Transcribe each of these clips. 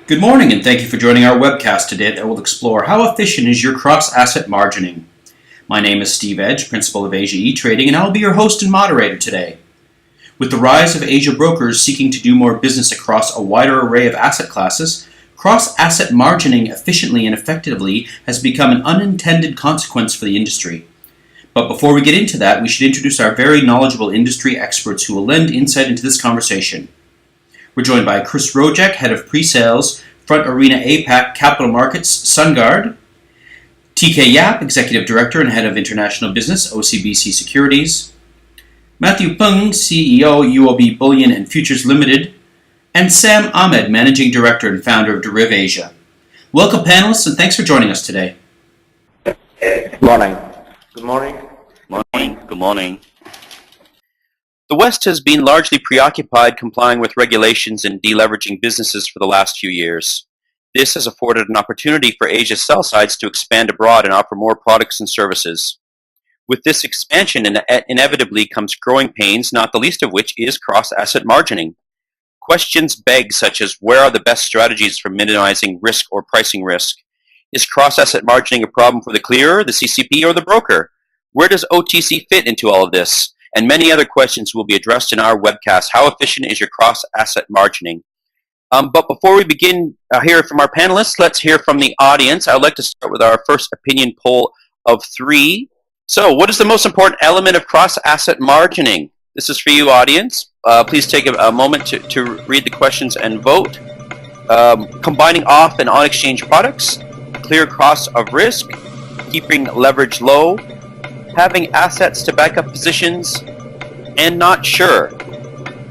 Good morning, and thank you for joining our webcast today that will explore how efficient is your cross-asset margining. My name is Steve Edge, Principal of Asia E-Trading, and I'll be your host and moderator today. With the rise of Asia brokers seeking to do more business across a wider array of asset classes, cross-asset margining efficiently and effectively has become an unintended consequence for the industry. But before we get into that, we should introduce our very knowledgeable industry experts who will lend insight into this conversation. We're joined by Chris Rojek, Head of Pre-Sales, Front Arena APAC Capital Markets, SunGard; TK Yap, Executive Director and Head of International Business, OCBC Securities; Matthew Peng, CEO, UOB Bullion and Futures Limited; and Sam Ahmed, Managing Director and Founder of Deriv Asia. Welcome, panelists, and thanks for joining us today. Good morning. Good morning. Good morning. The West has been largely preoccupied complying with regulations and deleveraging businesses for the last few years. This has afforded an opportunity for Asia's sell sides to expand abroad and offer more products and services. With this expansion, inevitably comes growing pains, not the least of which is cross-asset margining. Questions beg, such as where are the best strategies for minimizing risk or pricing risk? Is cross-asset margining a problem for the clearer, the CCP, or the broker? Where does OTC fit into all of this? And many other questions will be addressed in our webcast. How efficient is your cross-asset margining? But before we begin hear from our panelists, let's hear from the audience. I'd like to start with our first opinion poll of 3. So, what is the most important element of cross-asset margining? This is for you, audience. Please take a moment to read the questions and vote. Combining off and on-exchange products, clear costs of risk, keeping leverage low, having assets to back up positions, and not sure.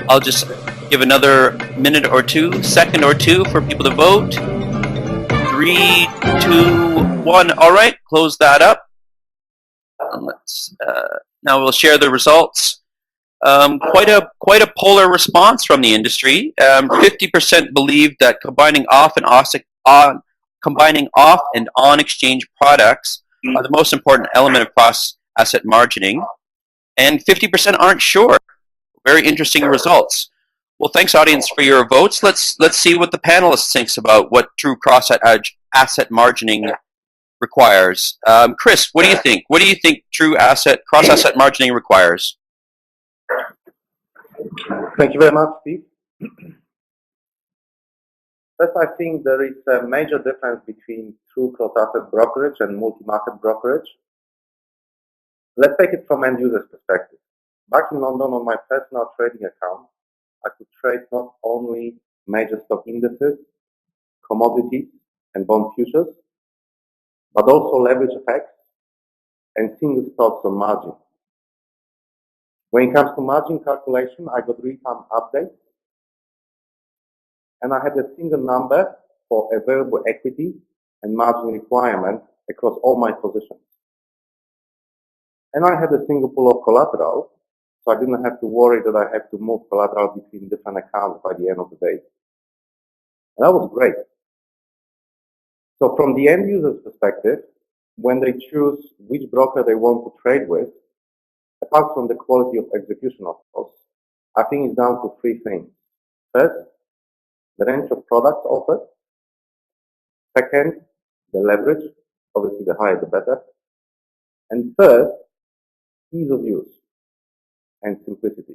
I'll just give another minute or two, second or two for people to vote. 3, 2, 1. All right, close that up. Now we'll share the results. Quite a polar response from the industry. 50% believe that combining off and on exchange products are the most important element of cross-asset margining, and 50% aren't sure. Very interesting results. Well, thanks, audience, for your votes. Let's see what the panelists thinks about what true cross-asset margining requires. Chris, what do you think? What do you think true cross-asset margining requires? Thank you very much, Steve. First, I think there is a major difference between true cross-asset brokerage and multi-market brokerage. Let's take it from end user's perspective. Back in London on my personal trading account, I could trade not only major stock indices, commodities, and bond futures, but also leverage effects and single stocks on margin. When it comes to margin calculation, I got real-time updates, and I had a single number for available equity and margin requirement across all my positions. And I had a single pool of collateral, so I didn't have to worry that I have to move collateral between different accounts by the end of the day. And that was great. So from the end user's perspective, when they choose which broker they want to trade with, apart from the quality of execution, of course, I think it's down to 3 things. First, the range of products offered. Second, the leverage. Obviously, the higher the better. And third, ease of use and simplicity.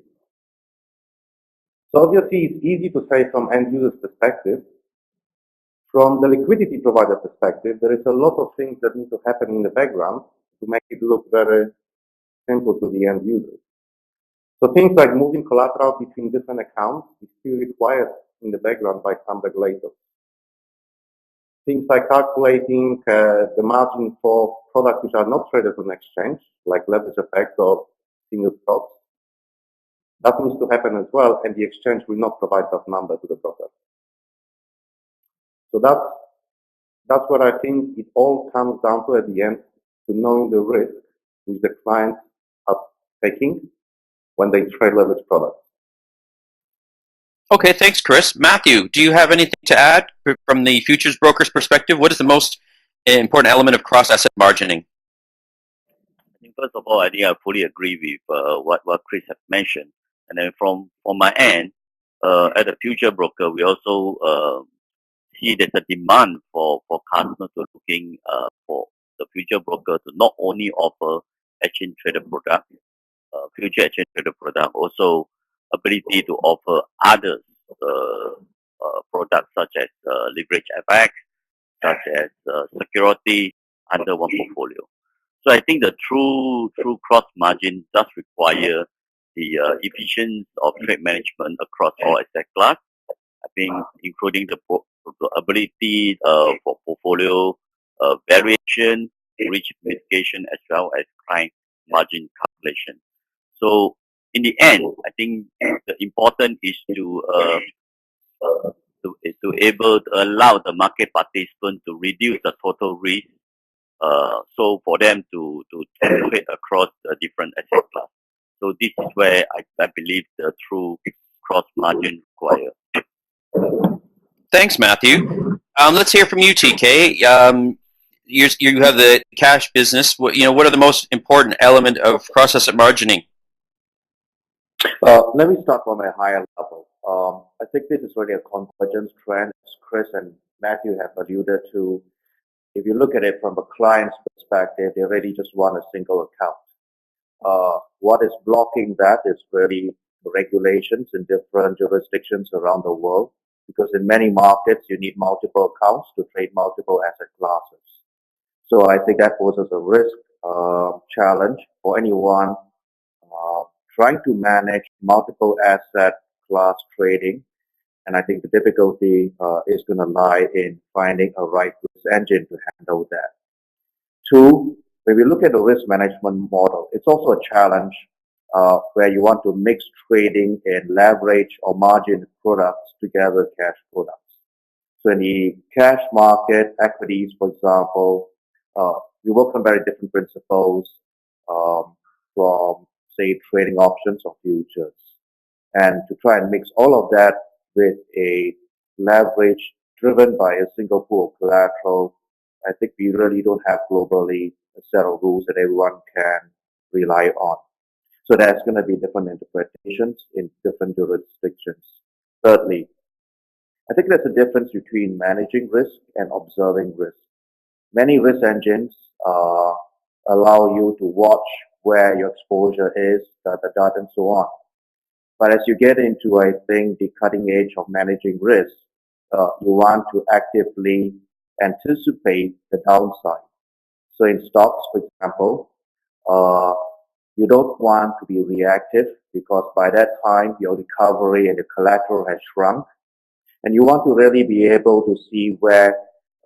So obviously, it's easy to say from end user's perspective. From the liquidity provider perspective, there is a lot of things that need to happen in the background to make it look very simple to the end user. So things like moving collateral between different accounts is still required in the background by some regulators. Things like calculating the margin for products which are not traded on exchange, like leverage effects or single stocks, that needs to happen as well, and the exchange will not provide that number to the broker. So that's what I think it all comes down to at the end, to knowing the risk which the clients are taking when they trade leverage products. Okay, thanks, Chris. Matthew, do you have anything to add from the futures broker's perspective? What is the most important element of cross-asset margining? I think first of all, I think I fully agree with what Chris has mentioned. And then from my end, as a future broker, we also see there's a demand for customers to looking for the future broker to not only offer exchange traded product, future exchange traded product, also ability to offer others products such as leverage FX, such as security under one portfolio. So I think the true cross margin does require the efficiency of trade management across all asset class. I think including the ability for portfolio variation, risk mitigation, as well as client margin calculation. So in the end, I think the important is to able to allow the market participant to reduce the total risk. So for them to trade across the different asset class. So this is where I believe the true cross margin required. Thanks, Matthew. Let's hear from you, TK. You have the cash business. What are the most important element of cross-asset margining? Let me start from a higher level. I think this is really a convergence trend, as Chris and Matthew have alluded to. If you look at it from a client's perspective, they really just want a single account. What is blocking that is really regulations in different jurisdictions around the world, because in many markets you need multiple accounts to trade multiple asset classes. So I think that poses a risk challenge for anyone trying to manage multiple asset class trading. And I think the difficulty is going to lie in finding a right risk engine to handle that. Two, when we look at the risk management model, it's also a challenge where you want to mix trading in leverage or margin products together with cash products. So in the cash market, equities, for example, we work on very different principles from, say, trading options or futures. And to try and mix all of that with a leverage driven by a single pool of collateral, I think we really don't have globally a set of rules that everyone can rely on. So there's going to be different interpretations in different jurisdictions. Thirdly, I think there's a difference between managing risk and observing risk. Many risk engines allow you to watch where your exposure is, and so on. But as you get into, I think, the cutting edge of managing risk, you want to actively anticipate the downside. So in stocks, for example, you don't want to be reactive because by that time your recovery and the collateral has shrunk. And you want to really be able to see where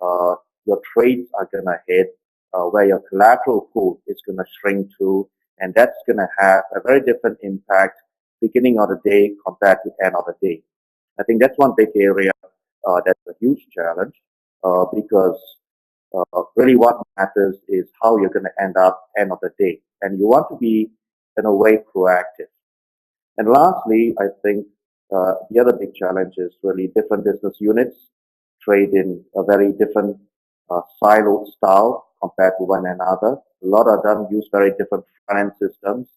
your trades are going to hit, where your collateral pool is going to shrink to, and that's going to have a very different impact beginning of the day compared to end of the day. I think that's one big area that's a huge challenge because really what matters is how you're going to end up end of the day. And you want to be, in a way, proactive. And lastly, I think the other big challenge is really different business units trade in a very different siloed style compared to one another. A lot of them use very different front-end systems.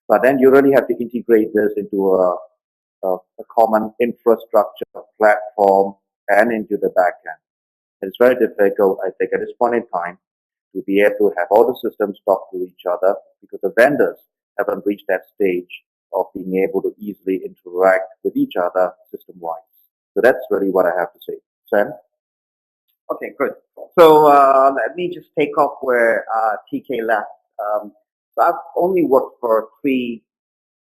But then you really have to integrate this into a common infrastructure platform and into the backend. It's very difficult, I think, at this point in time to be able to have all the systems talk to each other because the vendors haven't reached that stage of being able to easily interact with each other system-wise. So that's really what I have to say. Sam? Okay, good. So let me just take off where TK left. So I've only worked for 3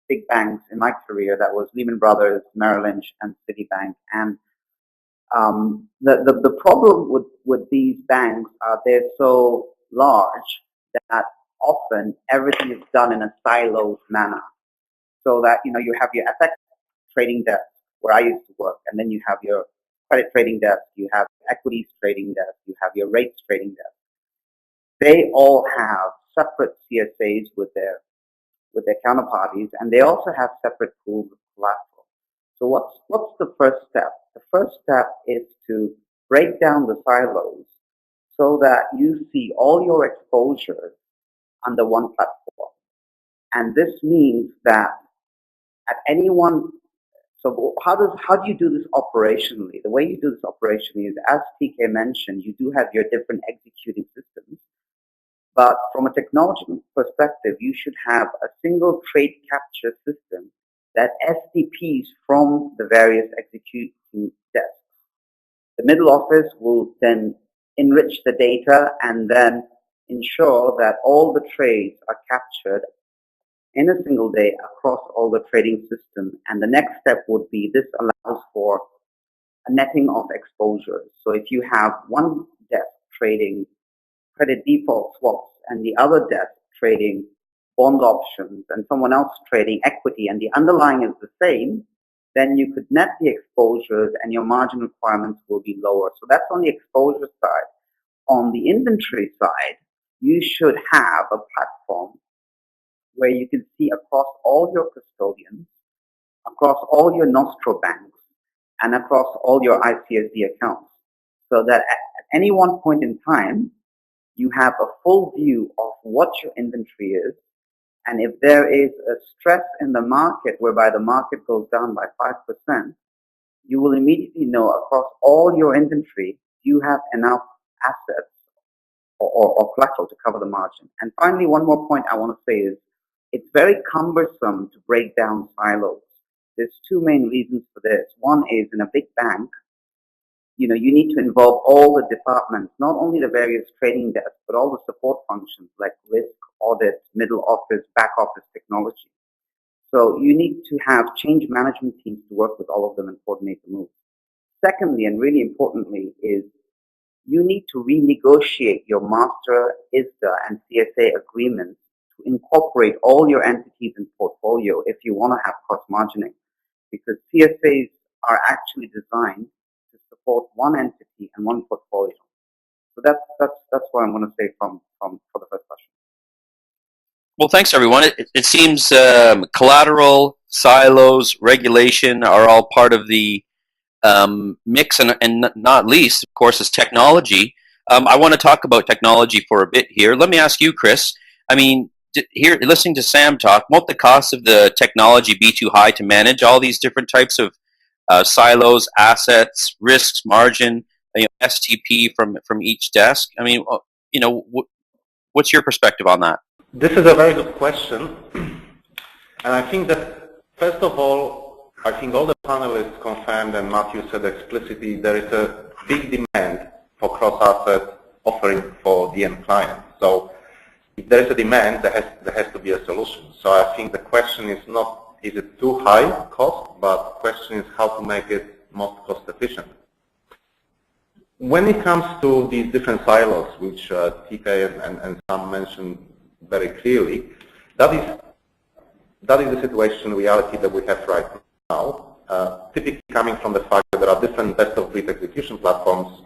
big banks in my career. That was Lehman Brothers, Merrill Lynch, and Citibank. And the problem with these banks, they're so large that often everything is done in a siloed manner. So that, you have your FX trading desk where I used to work, and then you have your credit trading desk, you have equities trading desk, you have your rates trading desk. They all have separate CSAs with their counterparties, and they also have separate pools of collateral. So what's the first step? The first step is to break down the silos so that you see all your exposures under one platform. And this means that at any one So how do you do this operationally? The way you do this operationally is, as TK mentioned, you do have your different executing systems. But from a technology perspective, you should have a single trade capture system that STPs from the various executing desks. The middle office will then enrich the data and then ensure that all the trades are captured in a single day across all the trading systems. And the next step would be, this allows for a netting of exposures. So if you have one desk trading credit default swaps and the other desk trading bond options and someone else trading equity and the underlying is the same, then you could net the exposures and your margin requirements will be lower. So that's on the exposure side. On the inventory side, you should have a platform where you can see across all your custodians, across all your Nostro banks, and across all your ICSD accounts, so that at any one point in time, you have a full view of what your inventory is, and if there is a stress in the market whereby the market goes down by 5%, you will immediately know across all your inventory, you have enough assets or collateral to cover the margin. And finally, one more point I want to say is, it's very cumbersome to break down silos. There's two main reasons for this. One is, in a big bank, you need to involve all the departments, not only the various trading desks, but all the support functions like risk, audit, middle office, back office technology. So you need to have change management teams to work with all of them and coordinate the moves. Secondly, and really importantly, is you need to renegotiate your master ISDA and CSA agreements to incorporate all your entities in portfolio if you want to have cross-margining, because CSAs are actually designed to support one entity and one portfolio. So that's what I'm going to say for the first question. Well, thanks, everyone. It seems collateral, silos, regulation are all part of the mix, and not least, of course, is technology. I want to talk about technology for a bit here. Let me ask you, Chris. I mean, here, listening to Sam talk, won't the cost of the technology be too high to manage all these different types of silos, assets, risks, margin, STP from each desk? I mean, what's your perspective on that? This is a very good question. And I think that, first of all, I think all the panelists confirmed, and Matthew said explicitly, there is a big demand for cross-asset offering for the end client. So if there is a demand, there has to be a solution. So I think the question is not, is it too high cost, but the question is how to make it most cost efficient. When it comes to these different silos, which TK and Sam mentioned very clearly, that is the situation, reality that we have right now, typically coming from the fact that there are different best-of-breed execution platforms,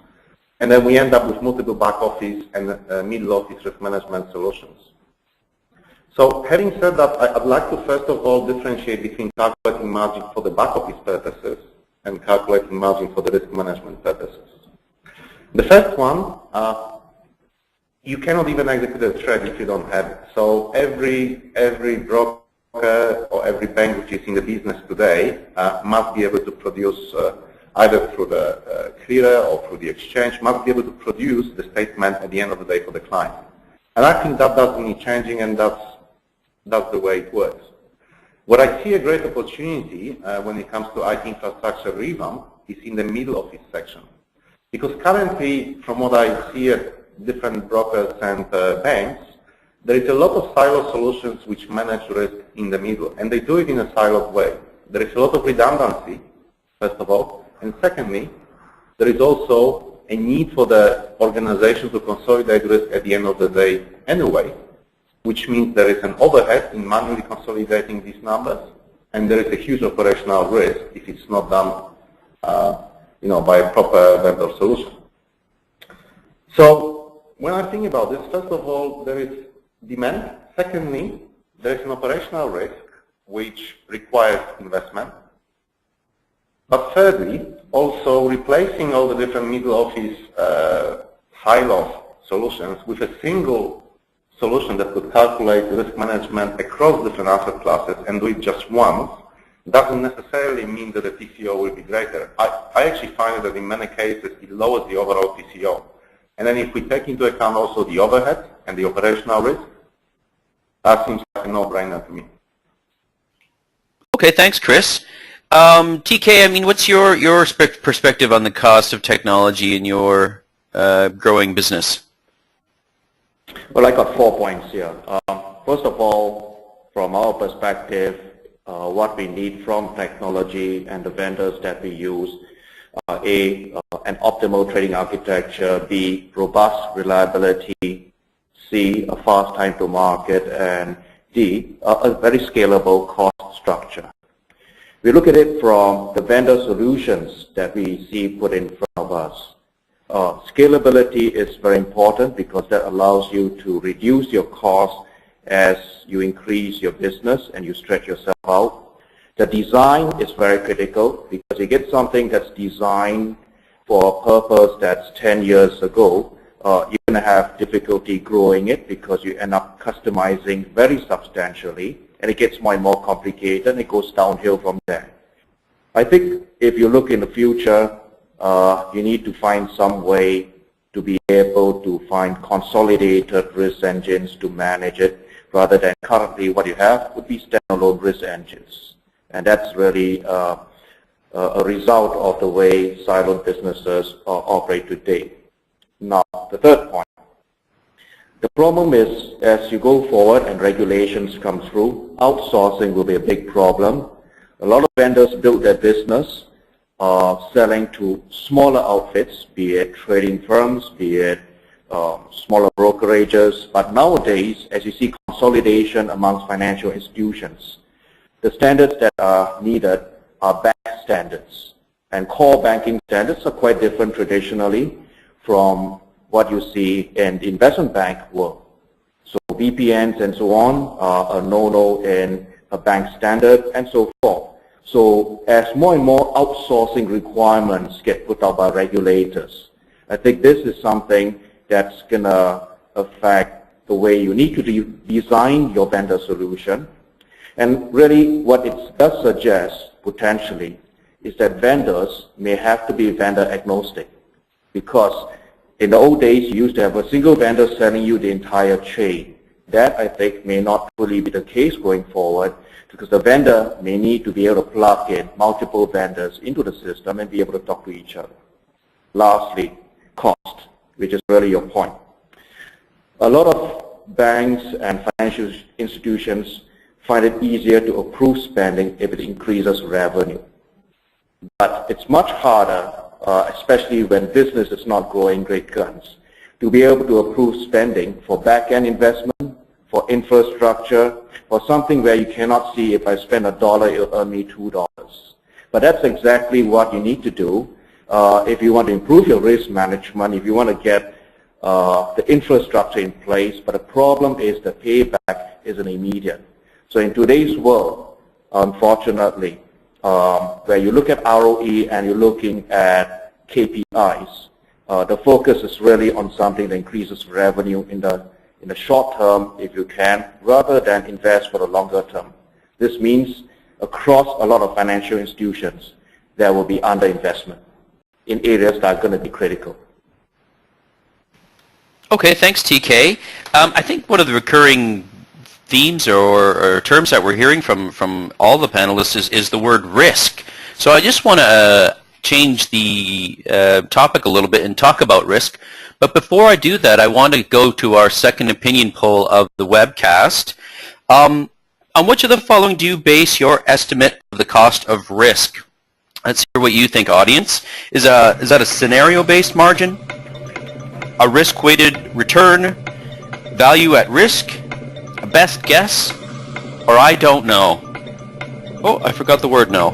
and then we end up with multiple back office and middle office risk management solutions. So having said that, I'd like to first of all differentiate between calculating margin for the back office purposes and calculating margin for the risk management purposes. The first one, you cannot even execute a trade if you don't have it. So every broker or every bank which is in the business today must be able to produce either through the clearer or through the exchange, must be able to produce the statement at the end of the day for the client. And I think that doesn't need changing, and that's the way it works. What I see a great opportunity when it comes to IT infrastructure revamp is in the middle office section. Because currently, from what I see at different brokers and banks, there is a lot of silo solutions which manage risk in the middle, and they do it in a siloed way. There is a lot of redundancy, first of all, and secondly, there is also a need for the organization to consolidate risk at the end of the day anyway, which means there is an overhead in manually consolidating these numbers, and there is a huge operational risk if it's not done by a proper vendor solution. So when I think about this, first of all, there is demand. Secondly, there is an operational risk which requires investment. But thirdly, also replacing all the different middle office silo solutions with a single solution that could calculate risk management across different asset classes and do it just once Doesn't necessarily mean that the TCO will be greater. I actually find that in many cases it lowers the overall TCO. And then if we take into account also the overhead and the operational risk, that seems like a no-brainer to me. Okay, thanks, Chris. TK, I mean, what's your perspective on the cost of technology in your growing business? Well, I got 4 points here. First of all, from our perspective, what we need from technology and the vendors that we use, an optimal trading architecture, B, robust reliability, C, a fast time to market, and D, a very scalable cost structure. We look at it from the vendor solutions that we see put in front of us. Scalability is very important because that allows you to reduce your costs as you increase your business and you stretch yourself out. The design is very critical because you get something that's designed for a purpose that's 10 years ago. You're going to have difficulty growing it because you end up customizing very substantially, and it gets more and more complicated, and it goes downhill from there. I think if you look in the future, you need to find some way to be able to find consolidated risk engines to manage it, rather than currently what you have would be standalone risk engines. And that's really a result of the way siloed businesses operate today. Now, the third point. The problem is, as you go forward and regulations come through, outsourcing will be a big problem. A lot of vendors build their business selling to smaller outfits, be it trading firms, be it smaller brokerages. But nowadays, as you see consolidation amongst financial institutions, the standards that are needed are bank standards. And core banking standards are quite different traditionally from what you see in the investment bank world. So VPNs and so on are a no-no in a bank standard and so forth. So as more and more outsourcing requirements get put out by regulators, I think this is something that's going to affect the way you need to design your vendor solution. And really what it does suggest potentially is that vendors may have to be vendor agnostic, because in the old days you used to have a single vendor selling you the entire chain. That I think may not fully be the case going forward, because the vendor may need to be able to plug in multiple vendors into the system and be able to talk to each other. Lastly, cost, which is really your point. A lot of banks and financial institutions find it easier to approve spending if it increases revenue. But it's much harder, especially when business is not growing great guns, to be able to approve spending for back-end investment, for infrastructure, for something where you cannot see if I spend $1, it'll earn me $2. But that's exactly what you need to do if you want to improve your risk management, if you want to get the infrastructure in place. But the problem is the payback isn't immediate. So in today's world, unfortunately, where you look at ROE and you're looking at KPIs, the focus is really on something that increases revenue in the short term, if you can, rather than invest for the longer term. This means across a lot of financial institutions, there will be underinvestment in areas that are going to be critical. Okay, thanks, TK. I think one of the recurring themes or terms that we're hearing from all the panelists is the word risk. So I just want to change the topic a little bit and talk about risk. But before I do that, I want to go to our second opinion poll of the webcast. On which of the following do you base your estimate of the cost of risk? Let's hear what you think, audience. Is that a scenario-based margin, a risk-weighted return, value at risk, a best guess, or I don't know? Oh, I forgot the word no.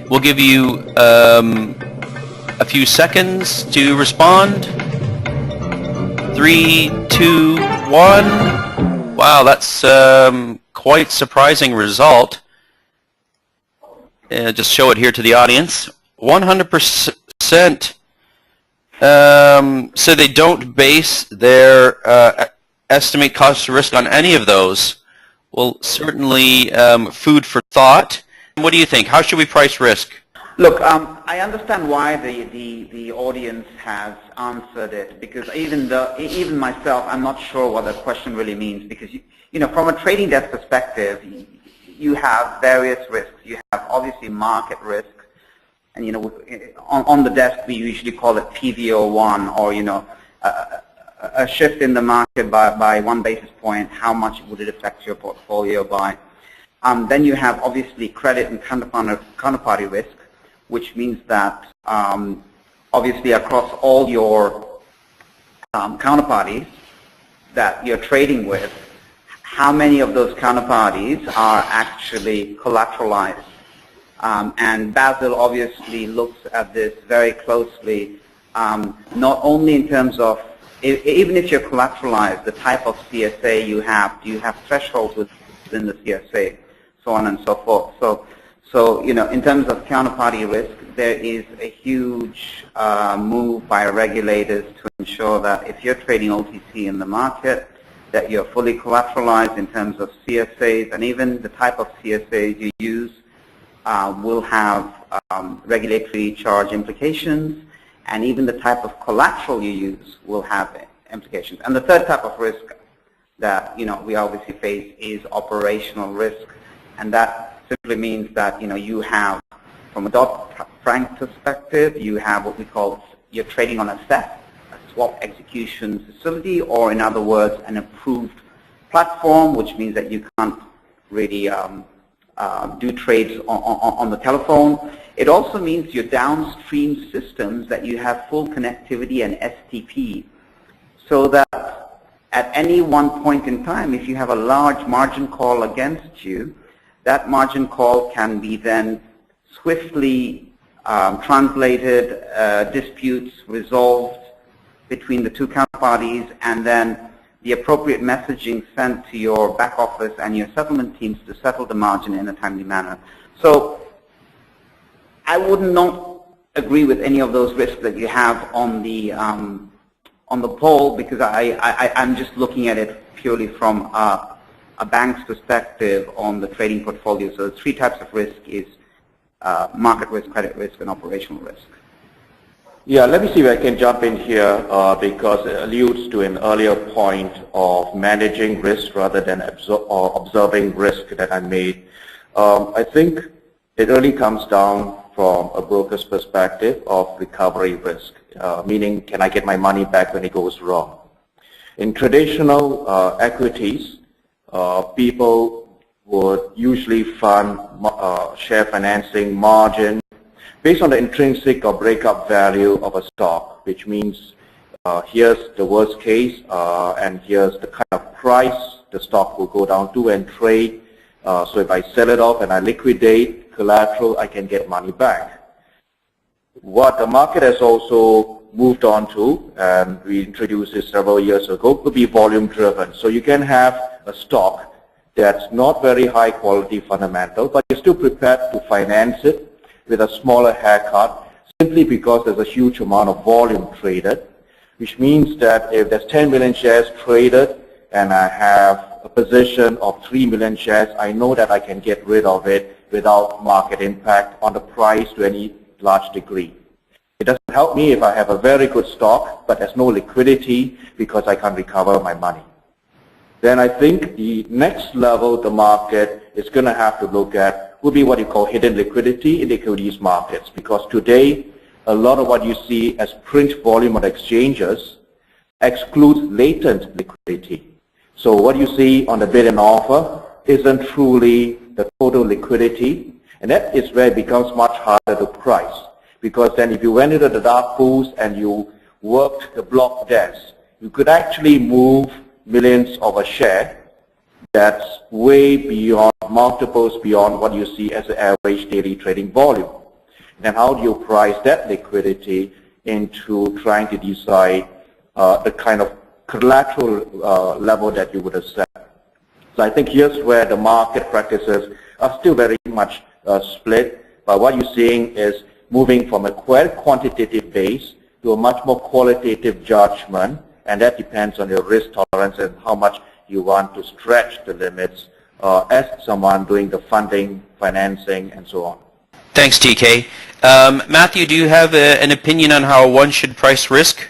We'll give you a few seconds to respond. 3, 2, 1. Wow, that's quite surprising result. Just show it here to the audience. 100% so they don't base their estimate cost of risk on any of those. Well, certainly food for thought. What do you think? How should we price risk? Look, I understand why the audience has answered it, because even myself, I'm not sure what the question really means, because from a trading desk perspective, you have various risks. You have obviously market risk, and on the desk we usually call it PVO1, or a shift in the market by 1 basis point. How much would it affect your portfolio by? Then you have obviously credit and counterparty risk, which means that obviously across all your counterparties that you're trading with, how many of those counterparties are actually collateralized? And Basil obviously looks at this very closely, not only in terms of, even if you're collateralized, the type of CSA you have, do you have thresholds within the CSA, so on and so forth. So in terms of counterparty risk, there is a huge move by regulators to ensure that if you're trading OTC in the market, that you're fully collateralized in terms of CSAs, and even the type of CSAs you use will have regulatory charge implications, and even the type of collateral you use will have implications. And the third type of risk that we obviously face is operational risk, and that simply means that you have, from a Dodd-Frank perspective, you have what we call, you're trading on a SEF, a swap execution facility, or in other words, an approved platform, which means that you can't really do trades on the telephone. It also means your downstream systems that you have full connectivity and STP, so that at any one point in time, if you have a large margin call against you, that margin call can be then swiftly translated, disputes resolved between the two counterparties, and then the appropriate messaging sent to your back office and your settlement teams to settle the margin in a timely manner. So I would not agree with any of those risks that you have on the poll, because I'm just looking at it purely from a bank's perspective on the trading portfolio. So the three types of risk is market risk, credit risk, and operational risk. Yeah, let me see if I can jump in here because it alludes to an earlier point of managing risk rather than observing risk that I made. I think it really comes down from a broker's perspective of recovery risk, meaning can I get my money back when it goes wrong? In traditional equities, people would usually fund share financing margin based on the intrinsic or breakup value of a stock, which means here's the worst case and here's the kind of price the stock will go down to and trade. So if I sell it off and I liquidate collateral, I can get money back. What the market has also moved on to, and we introduced this several years ago, could be volume driven. So you can have a stock that's not very high quality fundamental, but you're still prepared to finance it with a smaller haircut simply because there's a huge amount of volume traded, which means that if there's 10 million shares traded and I have a position of 3 million shares, I know that I can get rid of it without market impact on the price to any large degree. It doesn't help me if I have a very good stock, but there's no liquidity because I can't recover my money. Then I think the next level the market is going to have to look at would be what you call hidden liquidity in the equities markets, because today a lot of what you see as print volume on exchanges excludes latent liquidity. So what you see on the bid and offer isn't truly the total liquidity, and that is where it becomes much harder to price, because then if you went into the dark pools and you worked the block desk, you could actually move millions of a share that's way beyond, multiples beyond what you see as the average daily trading volume. Then how do you price that liquidity into trying to decide the kind of collateral level that you would have set? So I think here's where the market practices are still very much split, but what you're seeing is moving from a quantitative base to a much more qualitative judgment, and that depends on your risk tolerance and how much you want to stretch the limits as someone doing the funding, financing, and so on. Thanks, TK. Matthew, do you have an opinion on how one should price risk?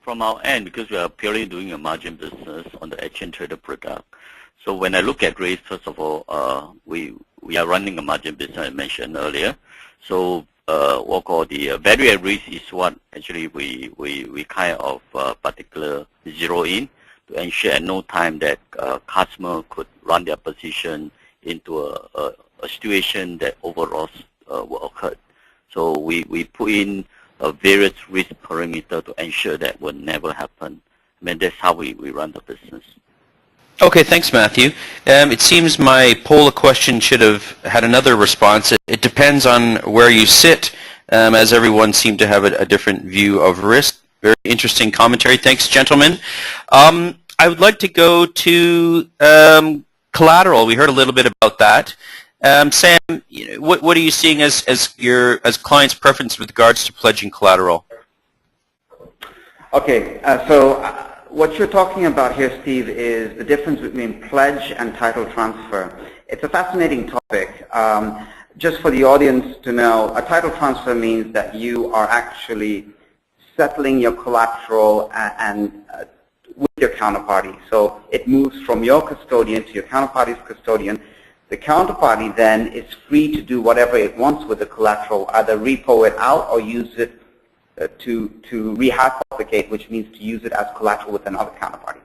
From our end, because we are purely doing a margin business on the exchange traded product. So when I look at risk, first of all, we are running a margin business I mentioned earlier. So what called the value at risk is what actually we kind of particular zero in to ensure at no time that customer could run their position into a situation that overall will occur. So we put in various risk parameters to ensure that will never happen. I mean, that's how we run the business. Okay, thanks, Matthew. It seems my poll question should have had another response. It depends on where you sit, as everyone seemed to have a different view of risk. Very interesting commentary. Thanks, gentlemen. I would like to go to collateral. We heard a little bit about that. Sam, what are you seeing as clients' preference with regards to pledging collateral? Okay, what you're talking about here, Steve, is the difference between pledge and title transfer. It's a fascinating topic. Just for the audience to know, a title transfer means that you are actually settling your collateral and with your counterparty. So it moves from your custodian to your counterparty's custodian. The counterparty then is free to do whatever it wants with the collateral, either repo it out or use it to rehypothecate, which means to use it as collateral with another counterparty.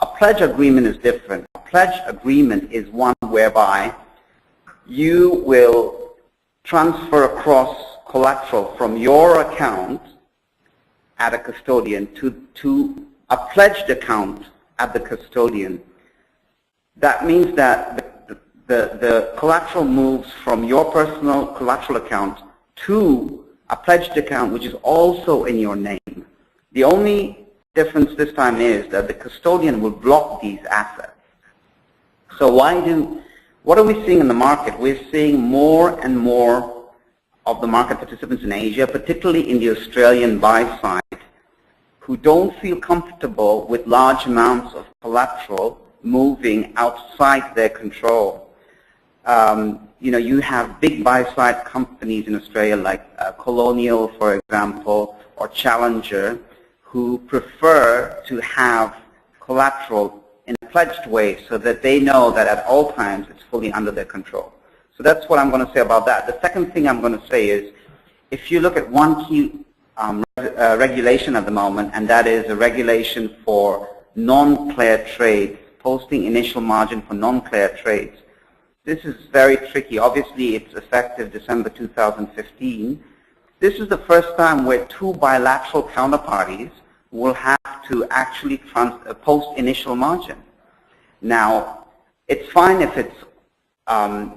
A pledge agreement is different. A pledge agreement is one whereby you will transfer across collateral from your account at a custodian to a pledged account at the custodian. That means that the collateral moves from your personal collateral account to a pledged account, which is also in your name. The only difference this time is that the custodian will block these assets. So what are we seeing in the market? We're seeing more and more of the market participants in Asia, particularly in the Australian buy side, who don't feel comfortable with large amounts of collateral moving outside their control. You have big buy-side companies in Australia like Colonial, for example, or Challenger, who prefer to have collateral in a pledged way so that they know that at all times it's fully under their control. So that's what I'm going to say about that. The second thing I'm going to say is, if you look at one key regulation at the moment, and that is a regulation for non-cleared trades, posting initial margin for non-cleared trades. This is very tricky. Obviously, it's effective December 2015. This is the first time where two bilateral counterparties will have to actually post initial margin. Now, it's fine if it's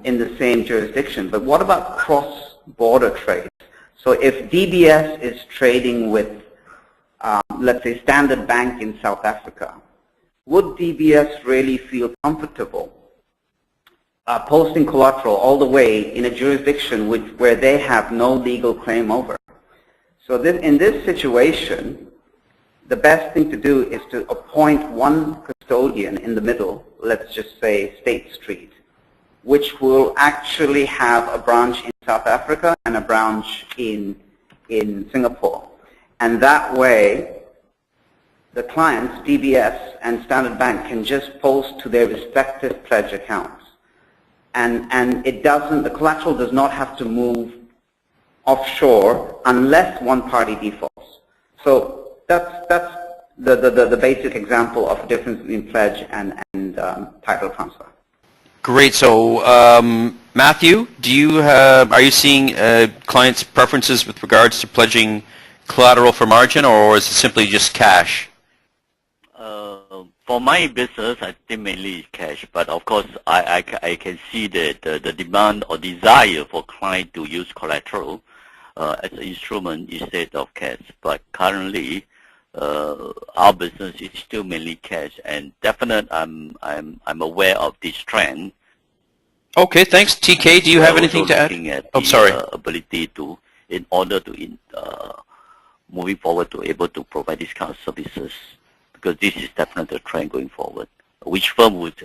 in the same jurisdiction, but what about cross-border trades? So if DBS is trading with, let's say, Standard Bank in South Africa, would DBS really feel comfortable posting collateral all the way in a jurisdiction where they have no legal claim over? So in this situation, the best thing to do is to appoint one custodian in the middle, let's just say State Street, which will actually have a branch in South Africa and a branch in Singapore. And that way, the clients, DBS and Standard Bank, can just post to their respective pledge accounts. And the collateral does not have to move offshore unless one party defaults. So that's the basic example of the difference between pledge and title transfer. Great. So, Matthew, are you seeing clients' preferences with regards to pledging collateral for margin, or is it simply just cash? For my business, I think mainly cash, but of course, I can see that the demand or desire for client to use collateral as an instrument instead of cash. But currently, our business is still mainly cash, and definitely, I'm aware of this trend. Okay, thanks. TK, do you have anything to add? Sorry. Ability to, in order to, moving forward, to able to provide this kind of services, because this is definitely a trend going forward.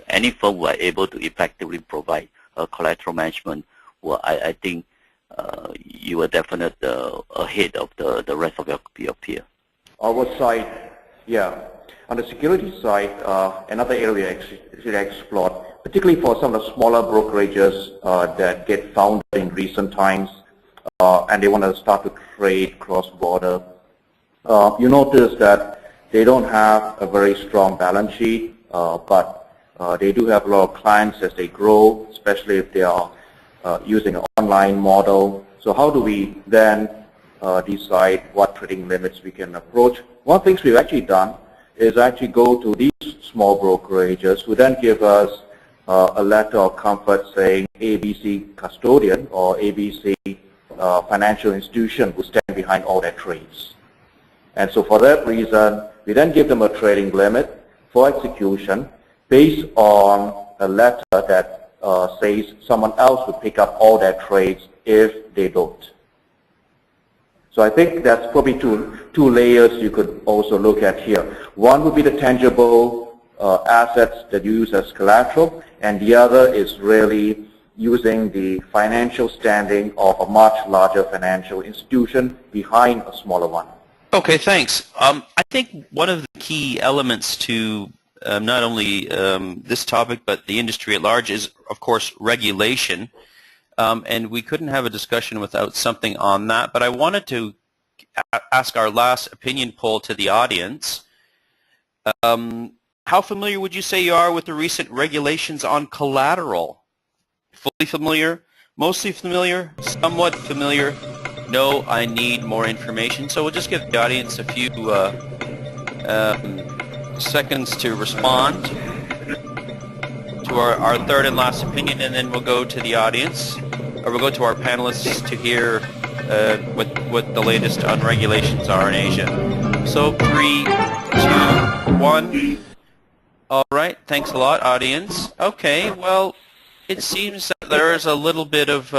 any firm who are able to effectively provide collateral management, well, I think you are definitely ahead of the rest of your peer. Our side, yeah. On the security side, another area should explore, particularly for some of the smaller brokerages that get founded in recent times, and they want to start to trade cross-border. You notice that they don't have a very strong balance sheet, but they do have a lot of clients as they grow, especially if they are using an online model. So how do we then decide what trading limits we can approach? One of the things we've actually done is actually go to these small brokerages who then give us a letter of comfort saying ABC custodian or ABC financial institution who stand behind all their trades. And so for that reason, we then give them a trading limit for execution based on a letter that says someone else will pick up all their trades if they don't. So I think that's probably two layers you could also look at here. One would be the tangible assets that you use as collateral, and the other is really using the financial standing of a much larger financial institution behind a smaller one. Okay, thanks. I think one of the key elements to not only this topic but the industry at large is, of course, regulation. And we couldn't have a discussion without something on that. But I wanted to ask our last opinion poll to the audience. How familiar would you say you are with the recent regulations on collateral? Fully familiar? Mostly familiar? Somewhat familiar? No, I need more information. So we'll just give the audience a few seconds to respond to our third and last opinion, and then we'll go to the audience, or we'll go to our panelists to hear what the latest on regulations are in Asia. So 3, 2, 1. All right, thanks a lot, audience. Okay, well, it seems that there is a little bit of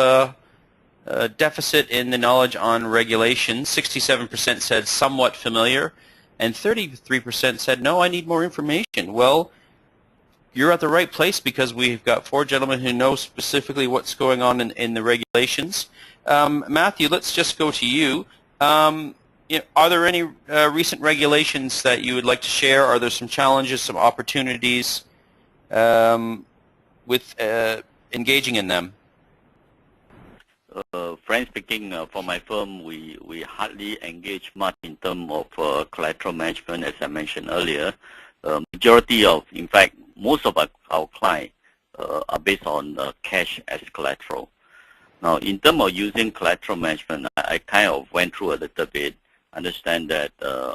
deficit in the knowledge on regulations. 67% said somewhat familiar, and 33% said, no, I need more information. Well, you're at the right place because we've got 4 gentlemen who know specifically what's going on in the regulations. Matthew, let's just go to you. Are there any recent regulations that you would like to share? Are there some challenges, some opportunities with engaging in them? Frankly speaking, for my firm, we hardly engage much in terms of collateral management, as I mentioned earlier. Majority of, in fact, most of our clients are based on cash as collateral. Now, in terms of using collateral management, I kind of went through a little bit, understand that,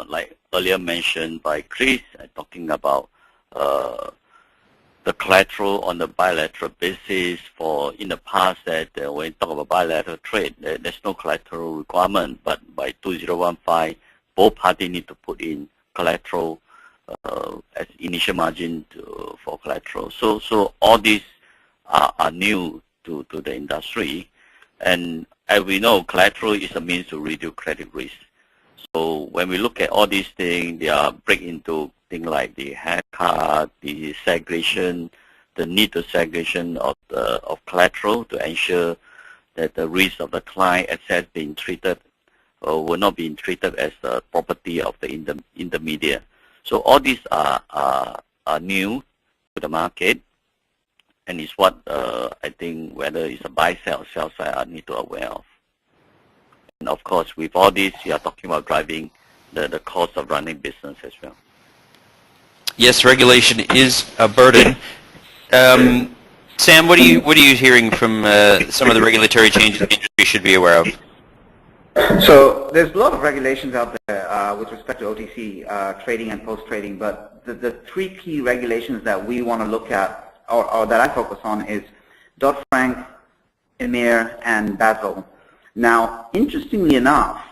like earlier mentioned by Chris, talking about the collateral on the bilateral basis. For in the past, that when you talk about bilateral trade, there's no collateral requirement, but by 2015, both parties need to put in collateral as initial margin for collateral. So all these are new to the industry, and as we know, collateral is a means to reduce credit risk. So when we look at all these things, they are break into things like the haircut, the segregation, the need to segregation of collateral to ensure that the risk of the client asset being treated will not be treated as the property of the intermediate. So all these are new to the market, and it's what I think whether it's a buy side or sell side I need to be aware of. And of course, with all this, you are talking about driving the cost of running business as well. Yes, regulation is a burden. Sam, what are you hearing from some of the regulatory changes the industry should be aware of? So there's a lot of regulations out there with respect to OTC trading and post-trading, but the 3 key regulations that we want to look at, or that I focus on, is Dodd-Frank, EMIR, and Basel. Now, interestingly enough,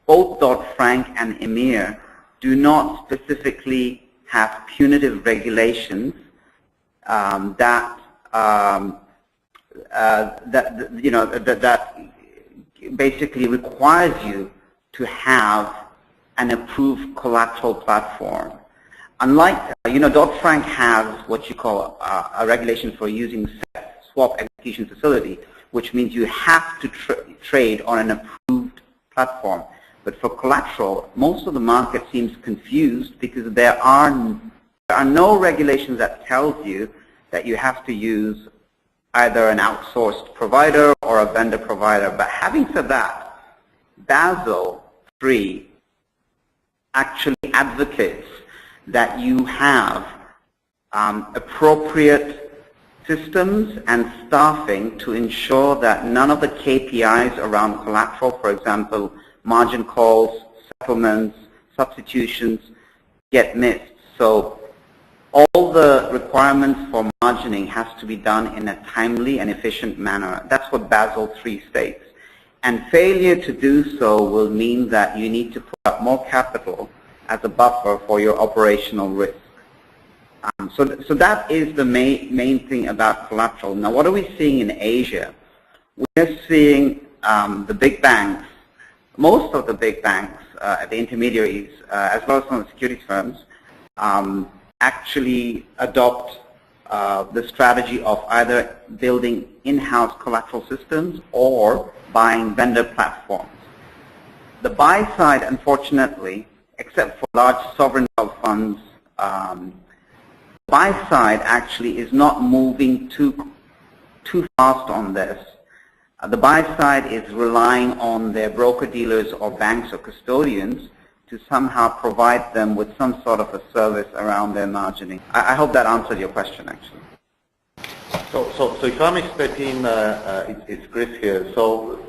both Dodd-Frank and EMIR do not specifically have punitive regulations that basically requires you to have an approved collateral platform. Unlike, Dodd-Frank has what you call a regulation for using swap execution facility, which means you have to trade on an approved platform. But for collateral, most of the market seems confused because there are no regulations that tells you that you have to use either an outsourced provider or a vendor provider. But having said that, Basel III actually advocates that you have appropriate systems and staffing to ensure that none of the KPIs around collateral, for example, margin calls, settlements, substitutions, get missed. So all the requirements for margining has to be done in a timely and efficient manner. That's what Basel III states. And failure to do so will mean that you need to put up more capital as a buffer for your operational risk. So that is the main thing about collateral. Now, what are we seeing in Asia? We're seeing the big banks, most of the big banks, the intermediaries, as well as some of the securities firms, actually adopt the strategy of either building in-house collateral systems or buying vendor platforms. The buy side, unfortunately, except for large sovereign wealth funds, buy side actually is not moving too fast on this. The buy side is relying on their broker-dealers or banks or custodians to somehow provide them with some sort of a service around their margining. I hope that answered your question, actually. So if I'm expecting, it's Chris here. So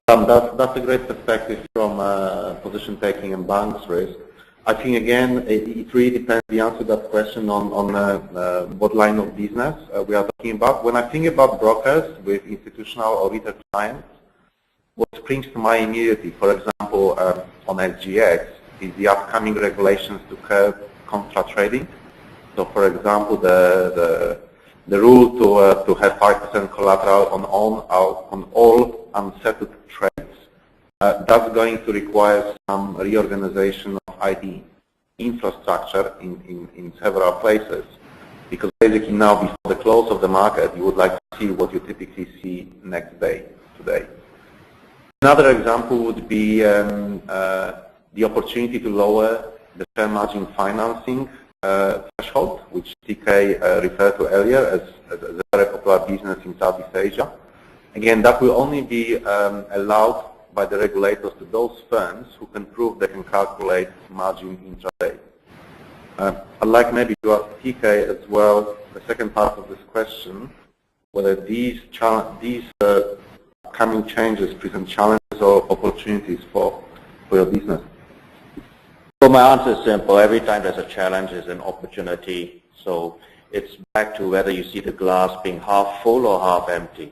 that's a great perspective from position taking and balance risk. I think again, it really depends the answer to that question on what line of business we are talking about. When I think about brokers with institutional or retail clients, what springs to mind immediately, for example, on SGX, is the upcoming regulations to curb contra trading. So, for example, the rule to have 5% collateral on all unsettled trades. That's going to require some reorganization of ID infrastructure in several places, because basically now before the close of the market, you would like to see what you typically see next day, today. Another example would be the opportunity to lower the fair margin financing threshold, which TK referred to earlier as a very popular business in Southeast Asia. Again, that will only be allowed by the regulators to those firms who can prove they can calculate margin intraday. I'd like maybe to ask TK as well, the second part of this question, whether these coming changes present challenges or opportunities for your business. So my answer is simple. Every time there's a challenge, there's an opportunity. So it's back to whether you see the glass being half full or half empty.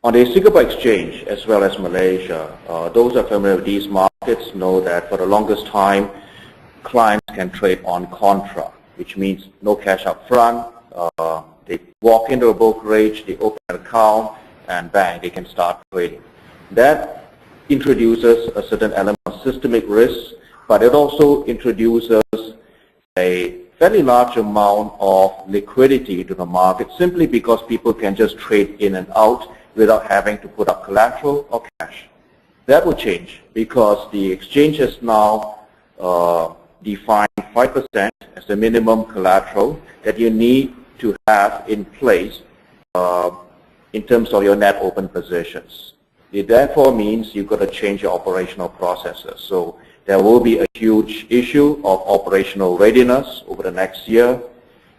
On the Singapore Exchange, as well as Malaysia, those are familiar with these markets know that for the longest time, clients can trade on contra, which means no cash up front. They walk into a brokerage, they open an account, and bang, they can start trading. That introduces a certain element of systemic risk, but it also introduces a fairly large amount of liquidity to the market simply because people can just trade in and out without having to put up collateral or cash. That will change because the exchanges now define 5% as the minimum collateral that you need to have in place in terms of your net open positions. It therefore means you've got to change your operational processes. So there will be a huge issue of operational readiness over the next year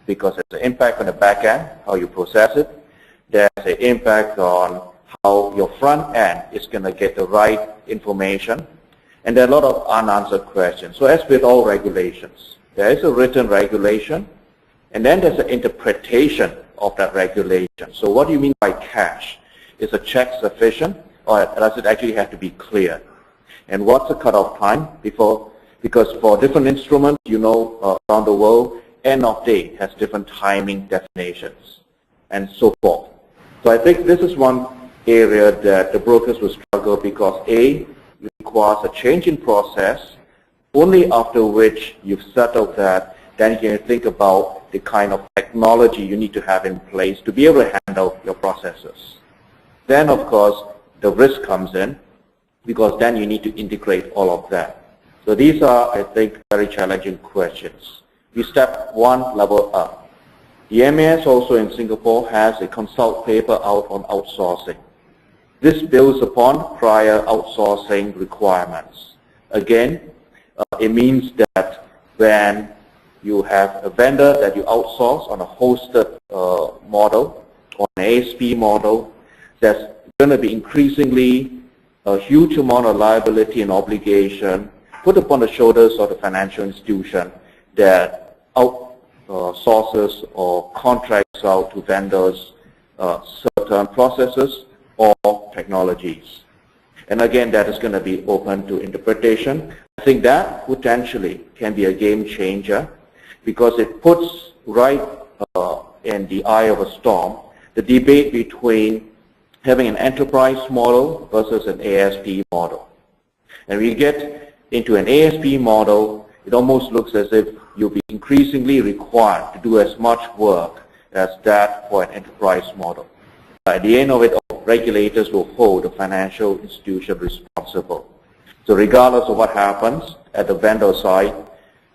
because there's an impact on the back end, how you process it. There's an impact on how your front end is going to get the right information. And there are a lot of unanswered questions. So as with all regulations, there is a written regulation, and then there's an interpretation of that regulation. So what do you mean by cash? Is a check sufficient, or does it actually have to be cleared? And what's the cutoff time before? Because for different instruments, around the world, end of day has different timing definitions, and so forth. So I think this is one area that the brokers will struggle because A, it requires a change in process Only after which you've settled that, then you can think about the kind of technology you need to have in place to be able to handle your processes. Then, of course, the risk comes in, because then you need to integrate all of that. So these are, I think, very challenging questions. We step one level up. The MAS also in Singapore has a consult paper out on outsourcing. This builds upon prior outsourcing requirements. Again, it means that when you have a vendor that you outsource on a hosted model, or an ASP model, there's going to be increasingly a huge amount of liability and obligation put upon the shoulders of the financial institution that outsources or contracts out to vendors certain processes or technologies. And again, that is going to be open to interpretation. I think that potentially can be a game changer, because it puts right in the eye of a storm the debate between having an enterprise model versus an ASP model. And we get into an ASP model, it almost looks as if you'll be increasingly required to do as much work as that for an enterprise model. At the end of it all, regulators will hold the financial institution responsible. So regardless of what happens at the vendor side,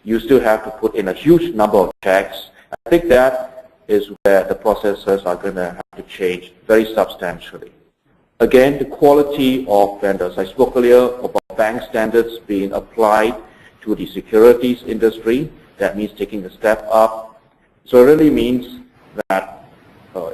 you still have to put in a huge number of checks. I think that is where the processes are going to have to change very substantially. Again, the quality of vendors. I spoke earlier about bank standards being applied to the securities industry. That means taking a step up. So it really means that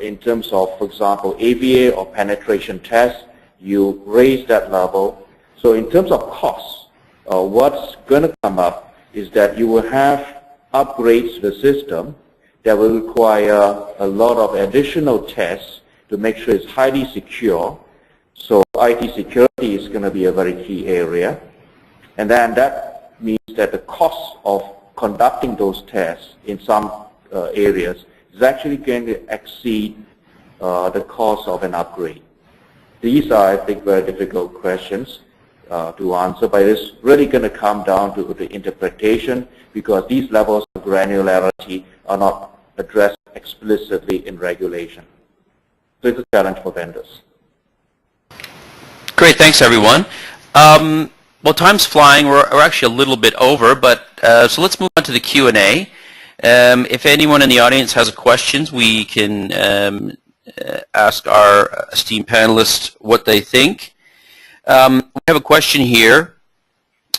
in terms of, for example, AVA or penetration tests, you raise that level. So in terms of costs, what's going to come up is that you will have upgrades to the system that will require a lot of additional tests to make sure it's highly secure. So IT security is going to be a very key area. And then that means that the cost of conducting those tests in some areas is actually going to exceed the cost of an upgrade. These are, I think, very difficult questions to answer, but it's really going to come down to the interpretation, because these levels of granularity are not addressed explicitly in regulation. So it's a challenge for vendors. Great, thanks everyone. Well, time's flying. We're actually a little bit over, but so let's move on to the Q&A. If anyone in the audience has questions, we can ask our esteemed panelists what they think. We have a question here.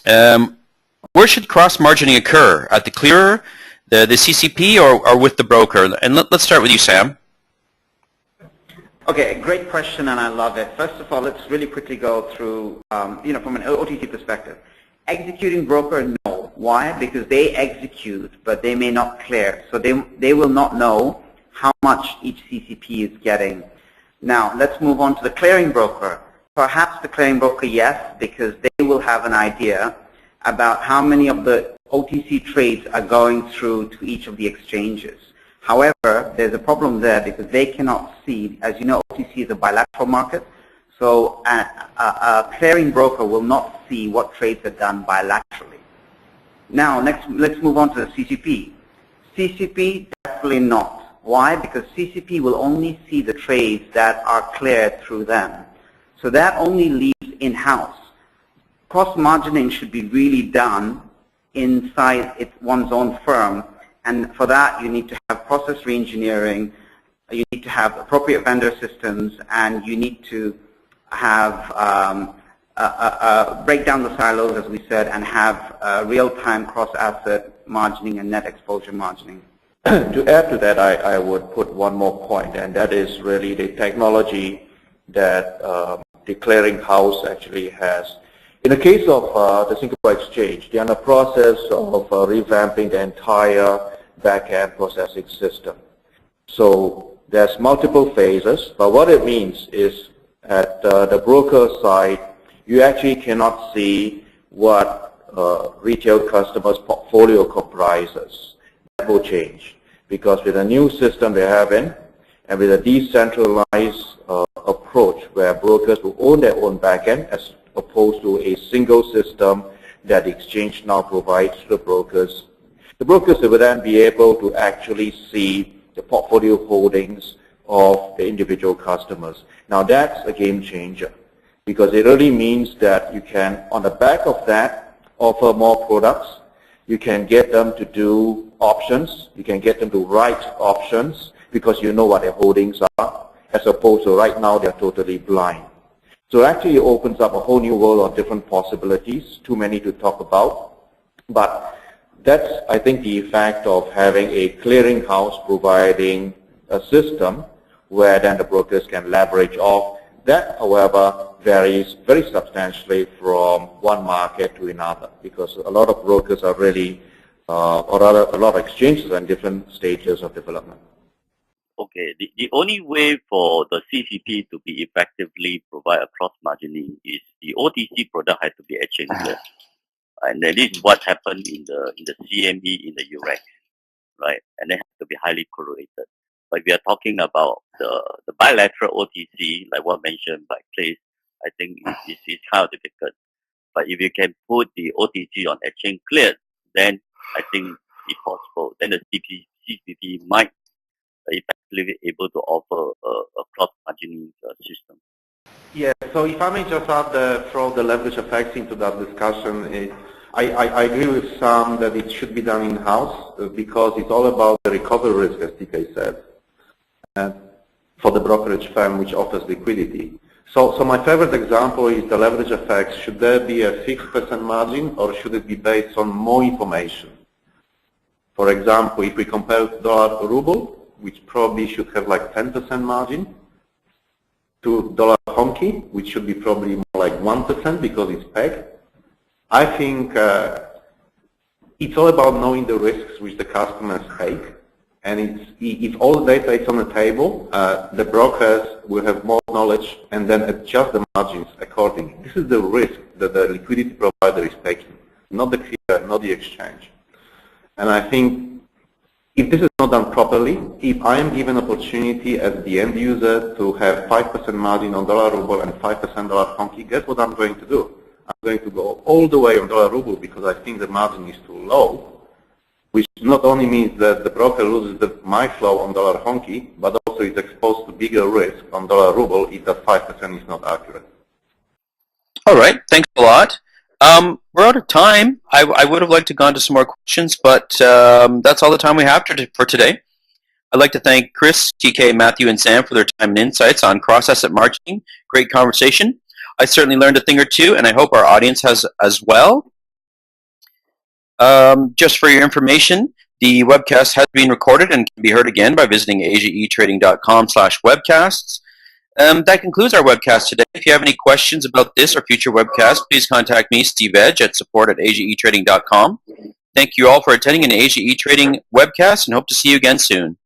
Where should cross-margining occur? At the clearer, the CCP, or with the broker? And let's start with you, Sam. Okay, great question, and I love it. First of all, let's really quickly go through, from an OTC perspective. Executing broker, no. Why? Because they execute, but they may not clear. So they will not know how much each CCP is getting. Now, let's move on to the clearing broker. Perhaps the clearing broker, yes, because they will have an idea about how many of the OTC trades are going through to each of the exchanges. However, there's a problem there because they cannot see, as you know, OTC is a bilateral market, so a clearing broker will not see what trades are done bilaterally. Now, let's move on to the CCP. CCP, definitely not. Why? Because CCP will only see the trades that are cleared through them. So that only leaves in-house. Cross-margining should be really done inside one's own firm. And for that, you need to have process reengineering, you need to have appropriate vendor systems, and you need to have break down the silos, as we said, and have real-time cross-asset margining and net exposure margining. To add to that, I would put one more point, and that is really the technology that the clearing house actually has. In the case of the Singapore Exchange, they are in the process of revamping the entire back-end processing system. So there's multiple phases, but what it means is at the broker side, you actually cannot see what retail customers' portfolio comprises. That will change, because with the new system they're having, and with a decentralized approach where brokers will own their own back-end as opposed to a single system that the exchange now provides to the brokers. The brokers will then be able to actually see the portfolio holdings of the individual customers. Now that's a game changer because it really means that you can, on the back of that, offer more products. You can get them to do options. You can get them to write options because you know what their holdings are, as opposed to right now they're totally blind. So it actually opens up a whole new world of different possibilities, too many to talk about. But that's, I think, the effect of having a clearinghouse providing a system where then the brokers can leverage off. That, however, varies very substantially from one market to another because a lot of brokers are really, or rather a lot of exchanges are in different stages of development. Okay, the only way for the CCP to be effectively provide a cross-margining is the OTC product has to be exchange cleared. And this is what happened in the CME in the UREX, right? And they have to be highly correlated. But we are talking about the bilateral OTC, like what mentioned by Clay, I think it's kind of difficult. But if you can put the OTC on exchange cleared, then I think it's possible. Then the CCP might effectively be able to offer a cross-margining system. Yeah, so if I may just add throw the leverage effects into that discussion, I agree with Sam that it should be done in-house because it's all about the recovery risk, as TK said, for the brokerage firm which offers liquidity. So my favorite example is the leverage effects. Should there be a fixed % margin or should it be based on more information? For example, if we compare dollar ruble, which probably should have like 10% margin, to dollar honky, which should be probably more like 1% because it's pegged. I think it's all about knowing the risks which the customers take. And if all the data is on the table, the brokers will have more knowledge and then adjust the margins accordingly. This is the risk that the liquidity provider is taking, not the clearer, not the exchange. And I think if this is not done properly, if I am given opportunity as the end user to have 5% margin on dollar ruble and 5% dollar honky, guess what I'm going to do? I'm going to go all the way on dollar ruble because I think the margin is too low, which not only means that the broker loses my flow on dollar honky, but also is exposed to bigger risk on dollar ruble if that 5% is not accurate. All right, thanks a lot. We're out of time. I would have liked to go on to some more questions, but that's all the time we have for today. I'd like to thank Chris, TK, Matthew, and Sam for their time and insights on cross-asset margining. Great conversation. I certainly learned a thing or two, and I hope our audience has as well. Just for your information, the webcast has been recorded and can be heard again by visiting asiaetrading.com/webcasts. That concludes our webcast today. If you have any questions about this or future webcasts, please contact me, Steve Edge, at support@asiaetrading.com. Thank you all for attending an Asia E-Trading webcast and hope to see you again soon.